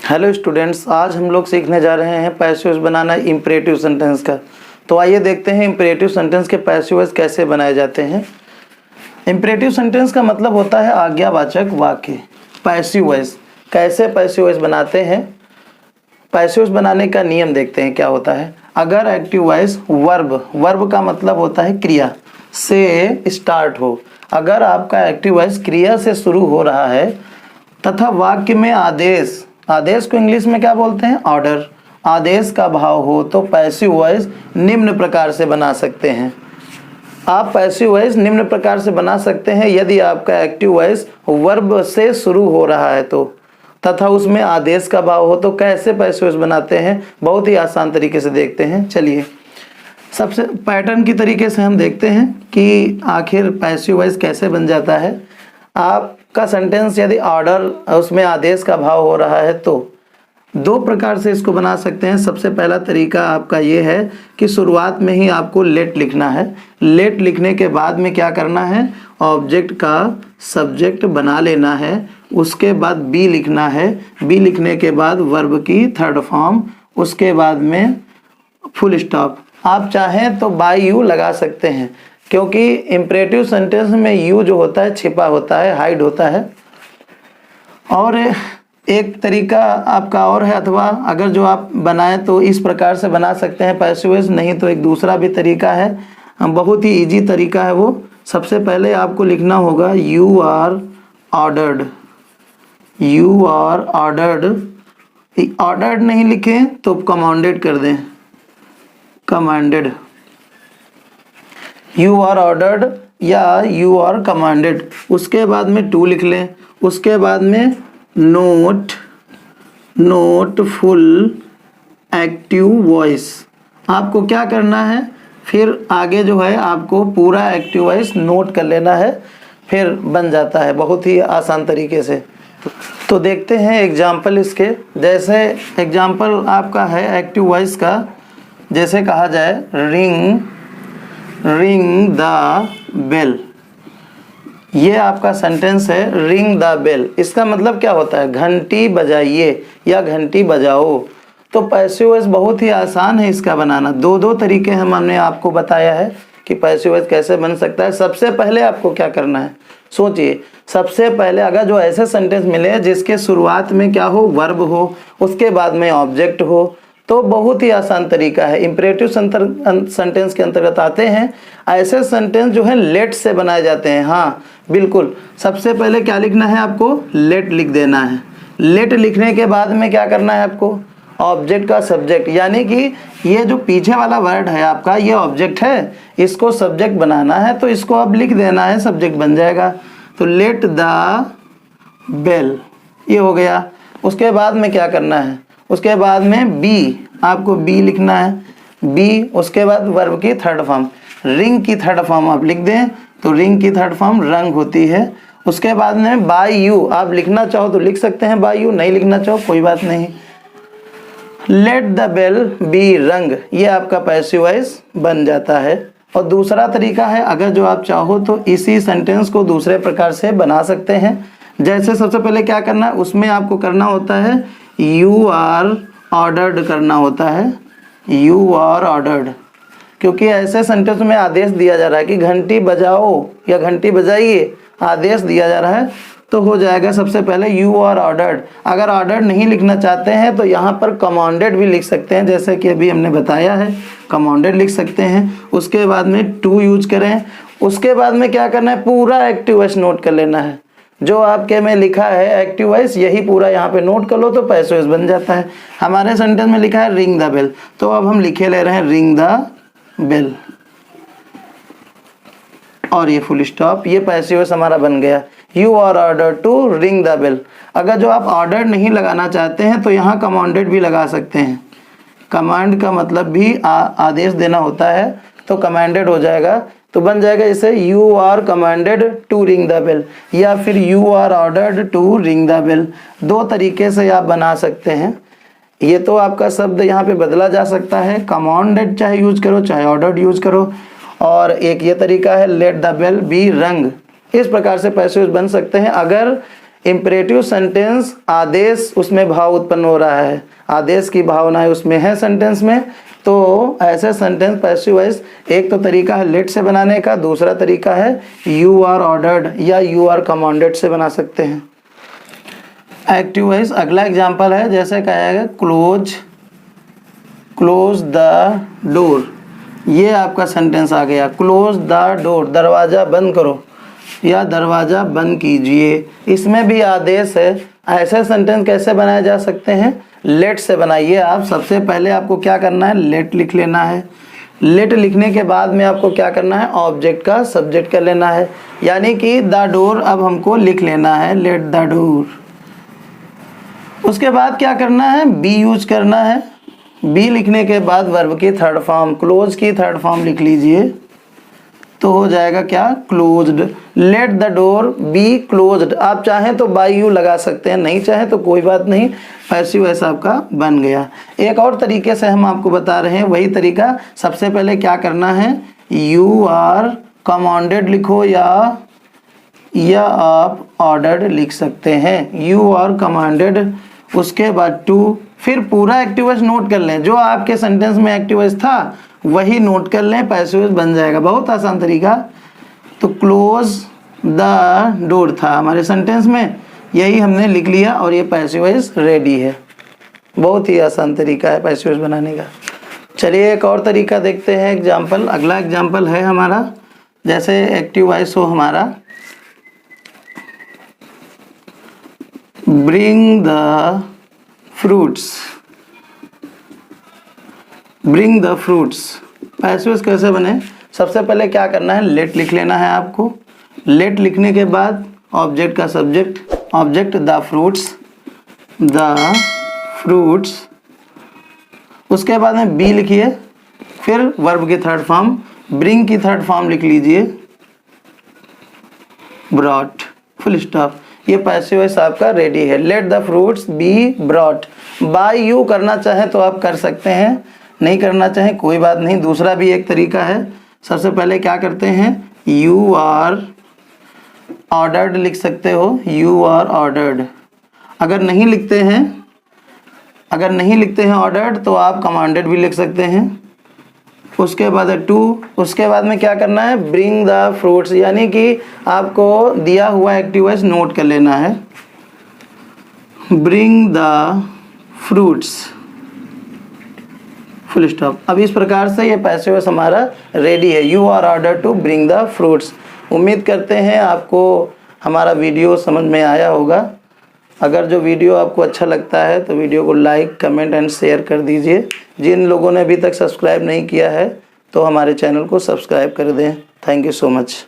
Hello students, आज हम लोग सीखने जा रहे हैं पैसिव वॉइस बनाना इम्परेटिव सेंटेंस का। तो आइए देखते हैं इम्परेटिव सेंटेंस के पैसिव वॉइस कैसे बनाए जाते हैं। इम्परेटिव सेंटेंस का मतलब होता है आज्ञावाचक वाक्य। पैसिव वॉइस कैसे पैसिव वॉइस बनाते हैं, पैसिव वॉइस बनाने का नियम देखते हैं क्या होता है। अगर एक्टिव वॉइस वर्ब का मतलब होता है क्रिया से स्टार्ट हो, अगर आपका एक्टिव वॉइस क्रिया से शुरू हो रहा है तथा वाक्य में आदेश को इंग्लिश में क्या बोलते हैं, ऑर्डर, आदेश का भाव हो तो पैसिव वॉइस निम्न प्रकार से बना सकते हैं। आप पैसिव वॉइस निम्न प्रकार से बना सकते हैं यदि आपका एक्टिव वॉइस वर्ब से शुरू हो रहा है तो, तथा उसमें आदेश का भाव हो। तो कैसे पैसिव वॉइस बनाते हैं, बहुत ही आसान तरीके से देखते हैं। चलिए सबसे पैटर्न की तरीके से हम देखते हैं कि आखिर पैसिव वॉइस कैसे बन जाता है। आपका सेंटेंस यदि ऑर्डर उसमें आदेश का भाव हो रहा है तो दो प्रकार से इसको बना सकते हैं। सबसे पहला तरीका आपका ये है कि शुरुआत में ही आपको लेट लिखना है। लेट लिखने के बाद में क्या करना है, ऑब्जेक्ट का सब्जेक्ट बना लेना है। उसके बाद बी लिखना है। बी लिखने के बाद वर्ब की थर्ड फॉर्म, उसके बाद में फुल स्टॉप। आप चाहें तो बाय यू लगा सकते हैं क्योंकि इम्परेटिव सेंटेंस में यू जो होता है छिपा होता है, हाइड होता है। और एक तरीका आपका और है, अथवा अगर जो आप बनाएं तो इस प्रकार से बना सकते हैं पैसिव वॉइस। नहीं तो एक दूसरा भी तरीका है, बहुत ही इजी तरीका है वो। सबसे पहले आपको लिखना होगा you are ordered. You are ordered, ordered नहीं लिखें तो कमांडेड कर दें, कमांडेड। यू आर ऑर्डर्ड या यू आर कमांडेड। उसके बाद में टू लिख लें। उसके बाद में नोट फुल एक्टिव वॉइस। आपको क्या करना है, फिर आगे जो है आपको पूरा एक्टिव वॉइस नोट कर लेना है, फिर बन जाता है बहुत ही आसान तरीके से। तो देखते हैं एग्जाम्पल इसके। जैसे एग्जाम्पल आपका है एक्टिव वॉइस का, जैसे कहा जाए रिंग द बेल। ये आपका सेंटेंस है रिंग द बेल। इसका मतलब क्या होता है, घंटी बजाइए या घंटी बजाओ। तो पैसिव वॉइस बहुत ही आसान है इसका बनाना। दो तरीके हमने आपको बताया है कि पैसिव वॉइस कैसे बन सकता है। सबसे पहले आपको क्या करना है, सोचिए। सबसे पहले अगर जो ऐसे सेंटेंस मिले जिसके शुरुआत में क्या हो, वर्ब हो, उसके बाद में ऑब्जेक्ट हो, तो बहुत ही आसान तरीका है। इम्परेटिव सेंटेंस के अंतर्गत आते हैं ऐसे सेंटेंस जो है लेट से बनाए जाते हैं। हाँ बिल्कुल, सबसे पहले क्या लिखना है आपको, लेट लिख देना है। लेट लिखने के बाद में क्या करना है आपको, ऑब्जेक्ट का सब्जेक्ट, यानी कि ये जो पीछे वाला वर्ड है आपका ये ऑब्जेक्ट है, इसको सब्जेक्ट बनाना है तो इसको अब लिख देना है, सब्जेक्ट बन जाएगा। तो लेट द बेल, ये हो गया। उसके बाद में क्या करना है, उसके बाद में बी, आपको बी लिखना है, बी। उसके बाद वर्ब की थर्ड फॉर्म, रिंग की थर्ड फॉर्म आप लिख दें तो रिंग की थर्ड फॉर्म रंग होती है। उसके बाद में बाय यू, आप लिखना चाहो तो लिख सकते हैं बाय यू, नहीं लिखना चाहो कोई बात नहीं। लेट द बेल बी रंग, ये आपका पैसिव वॉइस बन जाता है। और दूसरा तरीका है, अगर जो आप चाहो तो इसी सेंटेंस को दूसरे प्रकार से बना सकते हैं। जैसे सबसे पहले क्या करना है, उसमें आपको करना होता है यू आर ऑर्डर्ड करना होता है, यू आर ऑर्डर्ड। क्योंकि ऐसे सेंटेंस में आदेश दिया जा रहा है कि घंटी बजाओ या घंटी बजाइए, आदेश दिया जा रहा है तो हो जाएगा सबसे पहले यू आर ऑर्डर्ड। अगर ऑर्डर्ड नहीं लिखना चाहते हैं तो यहाँ पर कमांडेड भी लिख सकते हैं, जैसे कि अभी हमने बताया है कमांडेड लिख सकते हैं। उसके बाद में टू यूज करें। उसके बाद में क्या करना है, पूरा एक्टिव वॉइस नोट कर लेना है। जो आपके में लिखा है एक्टिव वॉइस यही पूरा यहाँ पे नोट कर लो तो पैसिव वॉइस बन जाता है। हमारे सेंटेंस में लिखा है रिंग द बेल, तो अब हम लिखे ले रहे हैं रिंग द बेल और ये फुल स्टॉप, ये पैसिव वॉइस हमारा बन गया। You are order to ring the bell. अगर जो आप ऑर्डर नहीं लगाना चाहते हैं तो यहाँ कमांडेड भी लगा सकते हैं। कमांड का मतलब भी आदेश देना होता है तो कमांडेड हो जाएगा, तो बन जाएगा इसे you are commanded to ring the bell या फिर you are ordered to ring the bell. दो तरीके से आप बना सकते हैं। ये तो आपका शब्द यहाँ पे बदला जा सकता है, कमांडेड चाहे यूज करो चाहे ऑर्डर्ड यूज करो। और एक ये तरीका है लेट द बेल बी रंग। इस प्रकार से पैसिव बन सकते हैं। अगर इम्परेटिव सेंटेंस आदेश, उसमें भाव उत्पन्न हो रहा है, आदेश की भावनाएं उसमें है सेंटेंस में, तो ऐसे सेंटेंस पैसिव वॉइस एक तो तरीका है लेट से बनाने का, दूसरा तरीका है यू आर ऑर्डर्ड या यू आर कमांडेड से बना सकते हैं। एक्टिव वॉइस अगला एग्जांपल है, जैसे कहेगा क्लोज द डोर, ये आपका सेंटेंस आ गया। क्लोज द डोर, दरवाज़ा बंद करो या दरवाज़ा बंद कीजिए, इसमें भी आदेश है। ऐसे सेंटेंस कैसे बनाए जा सकते हैं? लेट से बनाइए आप। सबसे पहले आपको क्या करना है? लेट लिख लेना है। लेट लिखने के बाद में आपको क्या करना है? ऑब्जेक्ट का सब्जेक्ट कर लेना है, यानी कि द डोर अब हमको लिख लेना है, लेट द डोर। उसके बाद क्या करना है? बी यूज करना है। बी लिखने के बाद वर्ब की थर्ड फॉर्म, क्लोज की थर्ड फॉर्म लिख लीजिए, तो हो जाएगा क्या? Closed. Let the door be closed. आप चाहें तो बाय यू लगा सकते हैं, नहीं चाहें तो कोई बात नहीं, पैसिव वॉइस आपका बन गया। एक और तरीके से हम आपको बता रहे हैं, वही तरीका। सबसे पहले क्या करना है? यू आर कमांडेड लिखो या आप ऑर्डर्ड लिख सकते हैं, यू आर कमांडेड। उसके बाद टू, फिर पूरा एक्टिव वॉइस नोट कर लें, जो आपके सेंटेंस में एक्टिव वॉइस था वही नोट कर लें, पैसिव वॉइस बन जाएगा। बहुत आसान तरीका। तो क्लोज द डोर था हमारे सेंटेंस में, यही हमने लिख लिया और ये पैसिव वॉइस रेडी है। बहुत ही आसान तरीका है पैसिव वॉइस बनाने का। चलिए एक और तरीका देखते हैं, एग्जाम्पल। अगला एग्जाम्पल है हमारा, जैसे एक्टिव वॉइस हो हमारा, bring the fruits. Bring the fruits passive voice कैसे बने? सबसे पहले क्या करना है? लेट लिख लेना है आपको। लेट लिखने के बाद ऑब्जेक्ट का सब्जेक्ट, ऑब्जेक्ट द फ्रूट्स। उसके बाद में बी लिखिए, फिर वर्ब की थर्ड फॉर्म, ब्रिंग की थर्ड फॉर्म लिख लीजिए, ब्रॉट, फुल स्टॉप। ये पैसिव वॉइस आपका रेडी है। Let the fruits be brought. By you करना चाहे तो आप कर सकते हैं, नहीं करना चाहे कोई बात नहीं। दूसरा भी एक तरीका है। सबसे पहले क्या करते हैं? यू आर ऑर्डर्ड लिख सकते हो, यू आर ऑर्डर्ड। अगर नहीं लिखते हैं ऑर्डर्ड, तो आप कमांडेड भी लिख सकते हैं। उसके बाद टू, उसके बाद में क्या करना है? ब्रिंग द फ्रूट्स, यानी कि आपको दिया हुआ एक्टिव वॉइस नोट कर लेना है, bring the fruits, full stop. अब इस प्रकार से ये पैसिव वॉइस हमारा रेडी है, you are order to bring the fruits. उम्मीद करते हैं आपको हमारा वीडियो समझ में आया होगा। अगर जो वीडियो आपको अच्छा लगता है तो वीडियो को लाइक, कमेंट एंड शेयर कर दीजिए। जिन लोगों ने अभी तक सब्सक्राइब नहीं किया है तो हमारे चैनल को सब्सक्राइब कर दें। Thank you so much.